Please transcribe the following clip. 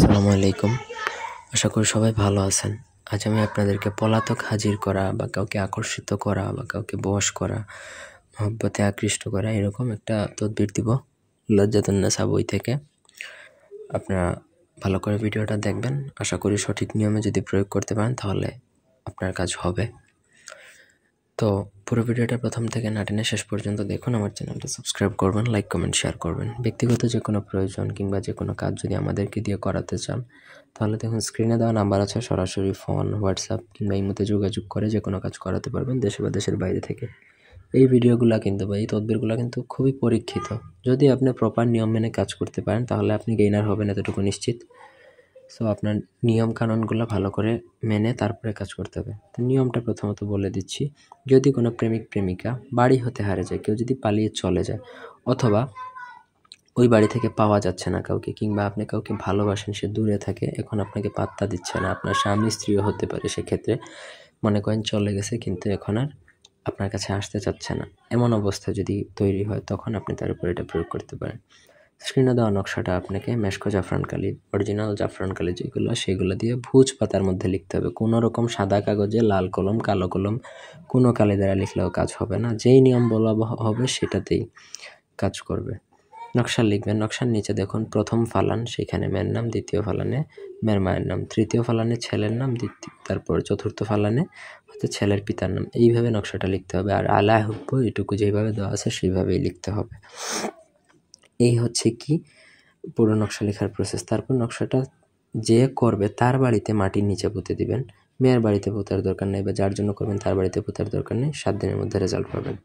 আসসালামু আলাইকুম। আশা করি সবাই ভালো আছেন। আজ আমি আপনাদেরকে পলাতক হাজির করা বা কাউকে আকর্ষিত করা বা কাউকে বশ করা, মহব্বতে আকৃষ্ট করা এরকম একটা তদবির দিব লজ্জাতুন্নেসা বই থেকে। আপনারা ভালো করে ভিডিওটা দেখবেন। আশা করি সঠিক নিয়মে যদি প্রয়োগ করতে পারেন তাহলে আপনার কাজ হবে। তো পুরো ভিডিওটা প্রথম থেকে না টেনে শেষ পর্যন্ত দেখুন। আমার চ্যানেলটা সাবস্ক্রাইব করবেন, লাইক কমেন্ট শেয়ার করবেন। ব্যক্তিগত যে কোনো প্রয়োজন কিংবা যে কোনো কাজ যদি আমাদেরকে দিয়ে করাতে চান তাহলে দেখুন স্ক্রিনে দেওয়া নাম্বার আছে, সরাসরি ফোন, হোয়াটসঅ্যাপ কিংবা ইমোতে যোগাযোগ করে যে কোনো কাজ করাতে পারবেন দেশে বা দেশের বাইরে থেকে। এই ভিডিওগুলো কিন্তু বা এই তদবিরগুলো কিন্তু খুবই পরীক্ষিত। যদি আপনি প্রপার নিয়ম মেনে কাজ করতে পারেন তাহলে আপনি গেইনার হবেন, এতটুকু নিশ্চিত। সো আপনার নিয়ম কানুনগুলো ভালো করে মেনে তারপরে কাজ করতে হবে। তো নিয়মটা প্রথমত বলে দিচ্ছি। যদি কোনো প্রেমিক প্রেমিকা বাড়ি হতে হারিয়ে যায়, কেউ যদি পালিয়ে চলে যায় অথবা ওই বাড়ি থেকে পাওয়া যাচ্ছে না কাউকে, কিংবা আপনি কাউকে ভালোবাসেন সে দূরে থাকে, এখন আপনাকে পাত্তা দিচ্ছে না, আপনার স্বামী স্ত্রীও হতে পারে, সেক্ষেত্রে মনে করেন চলে গেছে কিন্তু এখন আর আপনার কাছে আসতে চাচ্ছে না, এমন অবস্থা যদি তৈরি হয় তখন আপনি তার উপর এটা প্রয়োগ করতে পারেন। স্ক্রিনে দেওয়া নকশাটা আপনাকে মেশকো জাফরান কালি, অরিজিনাল জাফরান কালি যেগুলো সেগুলো দিয়ে ভুজ পাতার মধ্যে লিখতে হবে। কোনো রকম সাদা কাগজে লাল কলম, কালো কলম কোনো কালি দ্বারা লিখলেও কাজ হবে না। যেই নিয়ম বলা হবে সেটাতেই কাজ করবে। নকশা লিখবেন, নকশার নিচে দেখুন প্রথম ফালান, সেখানে মেয়ের নাম, দ্বিতীয় ফালানে মেয়ের মায়ের নাম, তৃতীয় ফালানে ছেলের নাম, তারপর চতুর্থ ফালানে হচ্ছে ছেলের পিতার নাম। এইভাবে নকশাটা লিখতে হবে। আর আলা হুব্বু এটুকু যেভাবে দেওয়া আছে সেইভাবেই লিখতে হবে। এই হচ্ছে কি পুরো নকশা লেখার প্রসেস। তারপর নকশাটা যে করবে তার বাড়িতে মাটির নিচে পুঁতে দিবেন। মেয়ের বাড়িতে পোতার দরকার নেই, বা যার জন্য করবেন তার বাড়িতে পোতার দরকার নেই। 7 দিনের মধ্যে রেজাল্ট পাবেন।